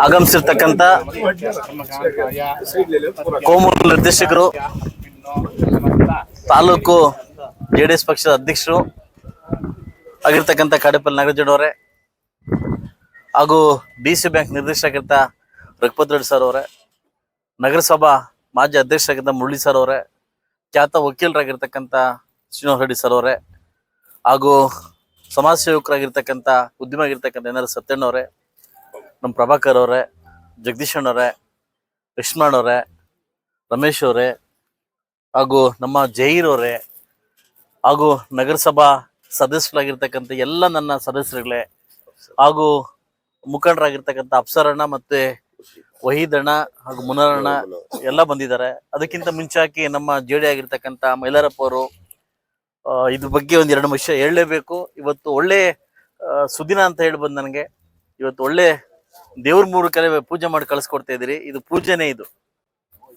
ಆಗಮಿಸಿರ್ತಕ್ಕಂಥ ಕೋಮು ನಿರ್ದೇಶಕರು, ತಾಲೂಕು ಜೆಡಿಎಸ್ ಪಕ್ಷದ ಅಧ್ಯಕ್ಷರು ಆಗಿರ್ತಕ್ಕಂಥ ಕಾಡೇಪಲ್ಲಿ ನಾಗರಾಜ್ ಅವರೇ, ಹಾಗೂ DC bank ನಿರ್ದೇಶಕರಾಗಿರ್ತ Raghupath Reddy sir ಅವರೇ, ನಗರಸಭಾ ಮಾಜಿ ಅಧ್ಯಕ್ಷರಾಗಿದ್ದ ಮುರಳಿ ಸರ್ ಅವರೇ, ಖ್ಯಾತ ವಕೀಲರಾಗಿರ್ತಕ್ಕಂಥ ಶ್ರೀನಿವಾಸ ರೆಡ್ಡಿ ಸರ್ ಅವರೇ, ಹಾಗೂ ಸಮಾಜ ಸೇವಕರಾಗಿರ್ತಕ್ಕಂಥ ಉದ್ಯಮ ಆಗಿರ್ತಕ್ಕಂಥ ಏನಾರು ಸತ್ಯಣ್ಣವರೇ, ನಮ್ಮ ಪ್ರಭಾಕರ್ ಅವರೇ, ಜಗದೀಶ್ ಅಣ್ಣವರೇ, ಲಕ್ಷ್ಮಣವರೇ, ರಮೇಶ್ ಅವರೇ, ಹಾಗೂ ನಮ್ಮ ಜಹೀರ್ ಅವರೇ, ಹಾಗೂ ನಗರಸಭಾ ಸದಸ್ಯರಾಗಿರ್ತಕ್ಕಂಥ ಎಲ್ಲ ನನ್ನ ಸದಸ್ಯರುಗಳೇ, ಹಾಗೂ ಮುಖಂಡರಾಗಿರ್ತಕ್ಕಂಥ ಅಪ್ಸರಣ್ಣ ಮತ್ತೆ ವಹೀದಣ್ಣ ಹಾಗೂ ಮುನರಣ್ಣ ಎಲ್ಲ ಬಂದಿದ್ದಾರೆ. ಅದಕ್ಕಿಂತ ಮುಂಚಾಕಿ ನಮ್ಮ ಜೆಡಿ ಆಗಿರ್ತಕ್ಕಂಥ ಮೈಲಾರಪ್ಪ ಅವರು, ಇದ್ರ ಬಗ್ಗೆ ಒಂದೆರಡು ವಿಷಯ ಹೇಳಲೇಬೇಕು. ಇವತ್ತು ಒಳ್ಳೆ ಸುದಿನ ಅಂತ ಹೇಳ್ಬೋದು. ನನಗೆ ಇವತ್ತು ಒಳ್ಳೆ ದೇವ್ರ ಮೂರು ಕಲೆ ಪೂಜೆ ಮಾಡಿ ಕಳಿಸ್ಕೊಡ್ತಾ ಇದ್ದೀರಿ. ಇದು ಪೂಜೆನೇ, ಇದು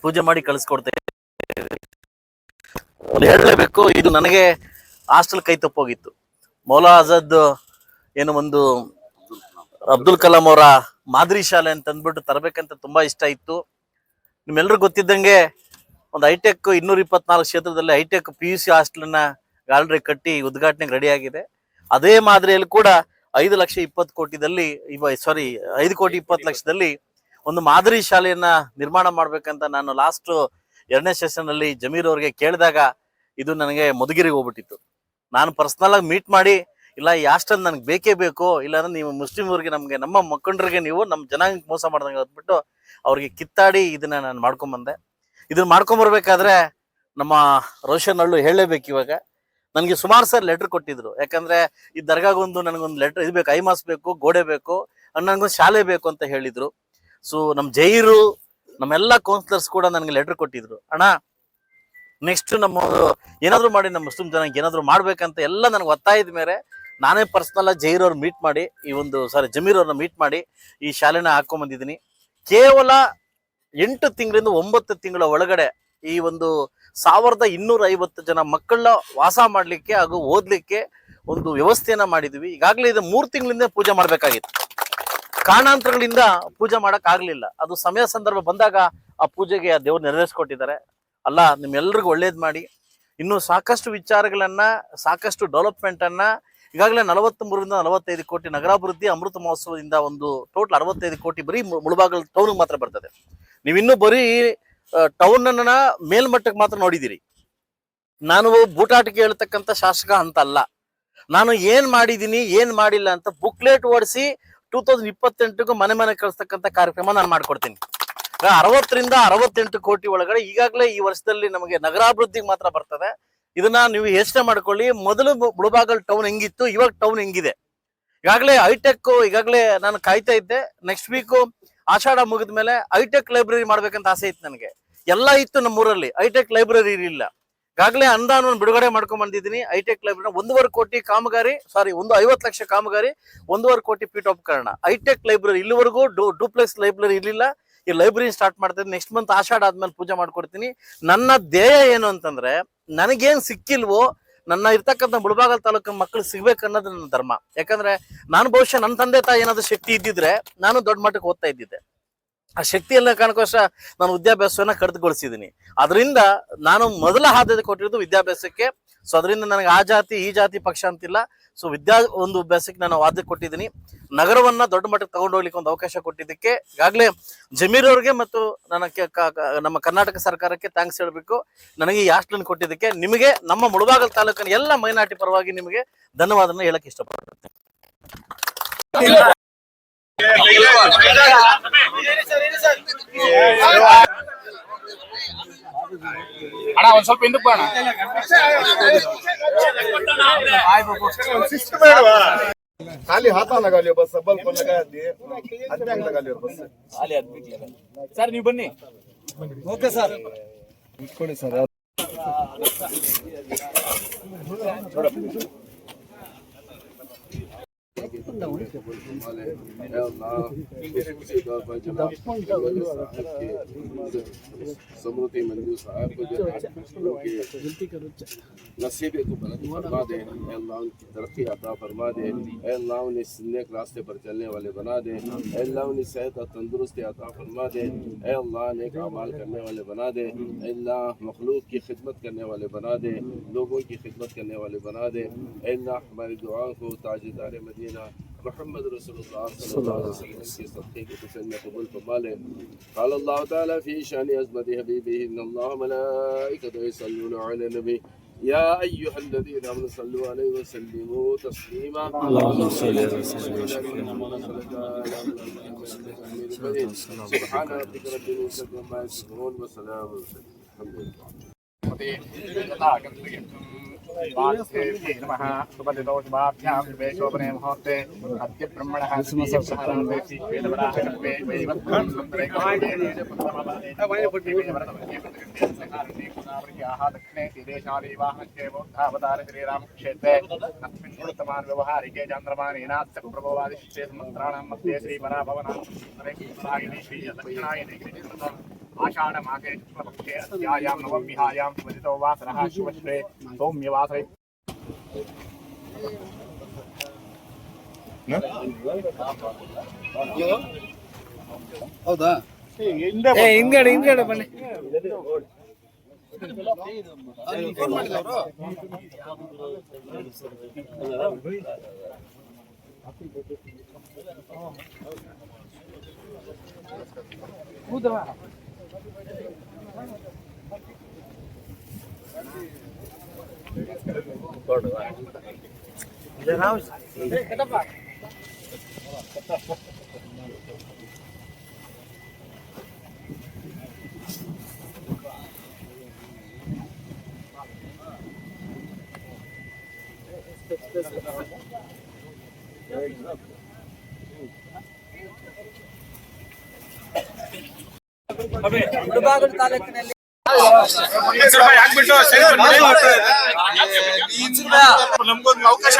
ಪೂಜೆ ಮಾಡಿ ಕಳಿಸ್ಕೊಡ್ತಾ ಇದ್ದೀರಿ. ಹೇಳಲೇಬೇಕು, ಇದು ನನಗೆ ಹಾಸ್ಟೆಲ್ ಕೈ ತಪ್ಪೋಗಿತ್ತು. ಮೌಲಾ ಆಜಾದ್ ಏನು ಒಂದು ಅಬ್ದುಲ್ ಕಲಾಂ ಅವರ ಮಾದರಿ ಶಾಲೆ ಅಂತ ಅಂದ್ಬಿಟ್ಟು ತರಬೇಕಂತ ತುಂಬಾ ಇಷ್ಟ ಇತ್ತು. ನಿಮ್ಮೆಲ್ಲರೂ ಗೊತ್ತಿದ್ದಂಗೆ ಒಂದು ಹೈಟೆಕ್ 224 ಕ್ಷೇತ್ರದಲ್ಲಿ ಹೈಟೆಕ್ PUC ಹಾಸ್ಟೆಲ್ನ ಗ್ಯಾಲರಿ ಕಟ್ಟಿ ಉದ್ಘಾಟನೆಗೆ ರೆಡಿ ಆಗಿದೆ. ಅದೇ ಮಾದರಿಯಲ್ಲಿ ಕೂಡ 5,20,20,00,000ದಲ್ಲಿ 5,20,00,000ದಲ್ಲಿ ಒಂದು ಮಾದರಿ ಶಾಲೆಯನ್ನ ನಿರ್ಮಾಣ ಮಾಡ್ಬೇಕಂತ ನಾನು ಲಾಸ್ಟ್ 2ನೇ ಸೆಷನ್ ಅಲ್ಲಿ ಜಮೀರ್ ಅವ್ರಿಗೆ ಕೇಳಿದಾಗ ಇದು ನನಗೆ ಮಧುಗಿರಿಗೆ ಹೋಗ್ಬಿಟ್ಟಿತ್ತು. ನಾನು ಪರ್ಸನಲ್ ಆಗಿ ಮೀಟ್ ಮಾಡಿ, ಇಲ್ಲ ಈ ಹಾಸ್ಟೆಲ್ ನನಗೆ ಬೇಕೇ ಬೇಕು, ಇಲ್ಲಾಂದ್ರೆ ನೀವು ಮುಸ್ಲಿಮ್ರಿಗೆ ನಮಗೆ ನಮ್ಮ ಮಕ್ಕಳಿಗೆ ನೀವು ನಮ್ಮ ಜನಾಂಗಕ್ಕೆ ಮೋಸ ಮಾಡ್ದಂಗೆ ಅಂದ್ಬಿಟ್ಟು ಅವ್ರಿಗೆ ಕಿತ್ತಾಡಿ ಇದನ್ನ ನಾನು ಮಾಡ್ಕೊಂಬಂದೆ. ಇದನ್ನ ಮಾಡ್ಕೊಂಬರ್ಬೇಕಾದ್ರೆ ನಮ್ಮ ರೋಷನ್ ಅಳ್ಳು ಹೇಳಲೇಬೇಕು. ಇವಾಗ ನನಗೆ ಸುಮಾರು ಸರ್ ಲೆಟರ್ ಕೊಟ್ಟಿದ್ರು. ಯಾಕಂದ್ರೆ ಈ ದರ್ಗಾಗೊಂದು ನನಗೊಂದು ಲೆಟರ್ ಇದು ಬೇಕು, ಐಮಾಸ್ ಬೇಕು, ಗೋಡೆ ಬೇಕು, ನನಗೊಂದು ಶಾಲೆ ಬೇಕು ಅಂತ ಹೇಳಿದ್ರು. ಸೊ ನಮ್ಮ ಜೈರು, ನಮ್ಮೆಲ್ಲ ಕೌನ್ಸಿಲರ್ಸ್ ಕೂಡ ನನಗೆ ಲೆಟರ್ ಕೊಟ್ಟಿದ್ರು. ಅಣ್ಣ ನೆಕ್ಸ್ಟ್ ನಮ್ಮ ಏನಾದ್ರು ಮಾಡಿ ನಮ್ಮ ಮುಸ್ಲಿಂ ಜನಕ್ಕೆ ಏನಾದ್ರು ಮಾಡ್ಬೇಕಂತ ಎಲ್ಲ ನನಗೆ ಒತ್ತಾಯದ ಮೇಲೆ ನಾನೇ ಪರ್ಸನಲ್ ಆಗಿ ಜೈರ್ ಅವ್ರು ಮೀಟ್ ಮಾಡಿ ಜಮೀರ್ ಅವ್ರನ್ನ ಮೀಟ್ ಮಾಡಿ ಈ ಶಾಲೆನ ಹಾಕೊಂಡ್ಬಂದಿದ್ದೀನಿ. ಕೇವಲ 8 ತಿಂಗಳಿಂದ 9 ತಿಂಗಳ ಒಳಗಡೆ ಈ ಒಂದು 1,250 ಜನ ಮಕ್ಕಳನ್ನ ವಾಸ ಮಾಡ್ಲಿಕ್ಕೆ ಹಾಗೂ ಓದ್ಲಿಕ್ಕೆ ಒಂದು ವ್ಯವಸ್ಥೆಯನ್ನ ಮಾಡಿದ್ವಿ. ಈಗಾಗಲೇ ಇದು 3 ತಿಂಗಳಿಂದ ಪೂಜೆ ಮಾಡ್ಬೇಕಾಗಿತ್ತು. ಕಾರಣಾಂತರಗಳಿಂದ ಪೂಜೆ ಮಾಡಕ್ ಆಗ್ಲಿಲ್ಲ. ಅದು ಸಮಯ ಸಂದರ್ಭ ಬಂದಾಗ ಆ ಪೂಜೆಗೆ ಆ ದೇವ್ರು ನೆರವೇರಿಸ್ಕೊಟ್ಟಿದ್ದಾರೆ. ಅಲ್ಲ, ನಿಮ್ಮೆಲ್ರಿಗೂ ಒಳ್ಳೇದ್ ಮಾಡಿ. ಇನ್ನು ಸಾಕಷ್ಟು ವಿಚಾರಗಳನ್ನ, ಸಾಕಷ್ಟು ಡೆವಲಪ್ಮೆಂಟ್ ಅನ್ನ ಈಗಾಗಲೇ 43ರಿಂದ 45 ಕೋಟಿ ನಗರಾಭಿವೃದ್ಧಿ ಅಮೃತ ಮಹೋತ್ಸವದಿಂದ ಒಂದು ಟೋಟಲ್ 65 ಕೋಟಿ ಬರೀ ಮುಳಬಾಗಲ್ ಟೌನ್ ಮಾತ್ರ ಬರ್ತದೆ. ನೀವಿನ್ನೂ ಬರೀ ಟೌನ್ ಅನ್ನ ಮೇಲ್ಮಟ್ಟಕ್ಕೆ ಮಾತ್ರ ನೋಡಿದಿರಿ. ನಾನು ಬೂಟಾಟಿಕೆ ಹೇಳ್ತಕ್ಕಂಥ ಶಾಸಕ ಅಂತ ಅಲ್ಲ. ನಾನು ಏನ್ ಮಾಡಿದೀನಿ, ಏನ್ ಮಾಡಿಲ್ಲ ಅಂತ ಬುಕ್ಲೆಟ್ ಓಡಿಸಿ 2028ಗೂ ಮನೆ ಮನೆ ಕಳಿಸ್ತಕ್ಕಂಥ ಕಾರ್ಯಕ್ರಮ ನಾನು ಮಾಡ್ಕೊಡ್ತೀನಿ. 60ರಿಂದ 68 ಕೋಟಿ ಒಳಗಡೆ ಈಗಾಗಲೇ ಈ ವರ್ಷದಲ್ಲಿ ನಮಗೆ ನಗರಾಭಿವೃದ್ಧಿಗೆ ಮಾತ್ರ ಬರ್ತದೆ. ಇದನ್ನ ನೀವು ಯೋಚನೆ ಮಾಡ್ಕೊಳ್ಳಿ. ಮೊದಲು ಮುಳಬಾಗಲ್ ಟೌನ್ ಹೆಂಗಿತ್ತು, ಇವಾಗ ಟೌನ್ ಹೆಂಗಿದೆ. ಈಗಾಗಲೇ ಹೈಟೆಕ್, ಈಗಾಗಲೇ ನಾನು ಕಾಯ್ತಾ ಇದ್ದೆ. ನೆಕ್ಸ್ಟ್ ವೀಕ್ ಆಷಾಢ ಮುಗಿದ ಮೇಲೆ ಹೈಟೆಕ್ ಲೈಬ್ರರಿ ಮಾಡ್ಬೇಕಂತ ಆಸೆ ಇತ್ತು ನನಗೆ. ಎಲ್ಲ ಇತ್ತು ನಮ್ಮೂರಲ್ಲಿ, ಹೈಟೆಕ್ ಲೈಬ್ರರಿ ಇರಲಿಲ್ಲ. ಈಗಾಗಲೇ ಅನುದಾನವನ್ನು ಬಿಡುಗಡೆ ಮಾಡ್ಕೊಂಡ್ ಬಂದಿದ್ದೀನಿ. ಹೈಟೆಕ್ ಲೈಬ್ರರಿ 1.5 ಕೋಟಿ ಕಾಮಗಾರಿ, 50 ಲಕ್ಷ ಕಾಮಗಾರಿ, 1.5 ಕೋಟಿ ಪೀಠೋಪಕರಣ. ಹೈಟೆಕ್ ಲೈಬ್ರರಿ ಇಲ್ಲಿವರೆಗೂ ಡೂಪ್ಲೆಕ್ಸ್ ಲೈಬ್ರರಿ ಇರಲಿಲ್ಲ. ಈ ಲೈಬ್ರರಿ ಸ್ಟಾರ್ಟ್ ಮಾಡ್ತೀನಿ. ನೆಕ್ಸ್ಟ್ ಮಂತ್ ಆಷಾಢ ಆದ್ಮೇಲೆ ಪೂಜೆ ಮಾಡ್ಕೊಡ್ತೀನಿ. ನನ್ನ ಧ್ಯೇಯ ಏನು ಅಂತಂದ್ರೆ, ನನಗೇನ್ ಸಿಕ್ಕಿಲ್ವೋ ನನ್ನ ಇರ್ತಕ್ಕಂಥ ಮುಳಬಾಗಲ್ ತಾಲೂಕಿನ ಮಕ್ಕಳು ಸಿಗ್ಬೇಕು ಅನ್ನೋದು ನನ್ನ ಧರ್ಮ. ಯಾಕಂದ್ರೆ ನಾನು ಬಹುಶಃ ನನ್ನ ತಂದೆ ತಾಯಿ ಏನಾದ್ರು ಶಕ್ತಿ ಇದ್ದಿದ್ರೆ ನಾನು ದೊಡ್ಡ ಮಟ್ಟಕ್ಕೆ ಓದ್ತಾ ಇದ್ದಿದ್ದೆ. ಆ ಶಕ್ತಿ ಎಲ್ಲ ಕಾರಣಕ್ಕೋಸ್ಕರ ನಾನು ವಿದ್ಯಾಭ್ಯಾಸವನ್ನ ಕಡಿತಗೊಳಿಸಿದ್ದೀನಿ. ಅದರಿಂದ ನಾನು ಮೊದಲ ಆದ್ಯತೆ ಕೊಟ್ಟಿರೋದು ವಿದ್ಯಾಭ್ಯಾಸಕ್ಕೆ. ಸೊ ಅದರಿಂದ ನನಗೆ ಆ ಜಾತಿ ಈ ಜಾತಿ ಪಕ್ಷ ಅಂತಿಲ್ಲ. ಸೊ ಒಂದು ಅಭ್ಯಾಸಕ್ಕೆ ನಾನು ಆದ್ಯತೆ ಕೊಟ್ಟಿದ್ದೀನಿ. ನಗರವನ್ನ ದೊಡ್ಡ ಮಟ್ಟಕ್ಕೆ ತಗೊಂಡು ಹೋಗ್ಲಿಕ್ಕೆ ಒಂದು ಅವಕಾಶ ಕೊಟ್ಟಿದ್ದಕ್ಕೆ ಈಗಾಗಲೇ ಜಮೀರ್ ಅವ್ರಿಗೆ ಮತ್ತು ನಮ್ಮ ಕರ್ನಾಟಕ ಸರ್ಕಾರಕ್ಕೆ ಥ್ಯಾಂಕ್ಸ್ ಹೇಳ್ಬೇಕು. ನನಗೆ ಈ ಹಾಸ್ಟೆಲ್ ಕೊಟ್ಟಿದ್ದಕ್ಕೆ ನಿಮಗೆ ನಮ್ಮ ಮುಳಬಾಗಲ್ ತಾಲೂಕಿನ ಎಲ್ಲ ಮೈನಾರಿಟಿ ಪರವಾಗಿ ನಿಮಗೆ ಧನ್ಯವಾದನ ಹೇಳಕ್ ಇಷ್ಟಪಡ್ತೀನಿ. ಅಣ್ಣ ಒಂದ್ ಸ್ವಲ್ಪ ಹಿಂದಕ್ಕೆ ಬಾ खाली हाथ लगा लियो बस बल को लगा दिए अंदर लगा लियो बस खाली आदमी सर ನೀವು ಬನ್ನಿ ಓಕೆ ಸರ್ ಇಟ್ಕೊಳ್ಳಿ ಸರ್ ನೋಡ कबूल फरमा ले। ऐ अल्लाह खुसूसी तौर पर जनाब समरूती मंजूर साहब को जो नसीब को बुलंद फरमा दे। ऐ अल्लाह उनकी तरक्की अता फरमा दे। ऐ अल्लाह उन्हें नेक रास्ते पर चलने वाले बना दे। ऐ अल्लाह उन्हें सेहत और तंदुरुस्ती अता फरमा दे। ऐ अल्लाह नेक अमाल करने वाले बना दे। ऐ अल्लाह मखलूक की खिदमत करने वाले बना दे, लोगों की खिदमत करने वाले बना दे। ऐ अल्लाह हमारी दुआओं को ताजदार मदीना मुहम्मद रसूलुल्लाह सल्लल्लाहु अलैहि वसल्लम के सदक़े के हुस्न में कबूल फरमा ले। क़ाल अल्लाह तआला फ़ी शानि अज़मति हबीबिही इन्नल्लाह व मलाइकतहु यसल्लूना अला नबी या अय्युहल्लज़ीना आमनू सल्लू अलैहि व सल्लिमू तस्लीमा। अल्लाहुम्मा सल्लि अला सय्यिदिना सुब्हान रब्बिका रब्बिल इज़्ज़ति अम्मा यसिफून व सलामुन अलैहिल नमः। सुपतितो शुभाभ्यां शुभे शोभने मुहूर्ते अद्य ब्रह्मणः दक्षिणे तीरेशालीवाहनश्चैवोद्धावतार श्रीरामक्षेत्रे अस्मिन् उत्तमान् व्यवहारिके चन्द्रमानेनास्य प्रभोवादिष्टे समस्त्राणां मध्ये श्रीवराभवनायिनी श्रीदक्षिणायिनी आषाढमासे शुक्लपक्षे अस्यायां नवम्यां सुपतितो वासरः शुभश्रे सौम्यवासरे ಹೌದಾ ಹಿಂದ್ಗಡೆ ಬನ್ನಿ. ಫೋನ್ ಮಾಡಿಲ್ಲ ಅವರು ಮುಳಬಾಗಿಲು ತಾಲೂಕಿನಲ್ಲಿ ನಮ್ಗೊಂದು ಅವಕಾಶ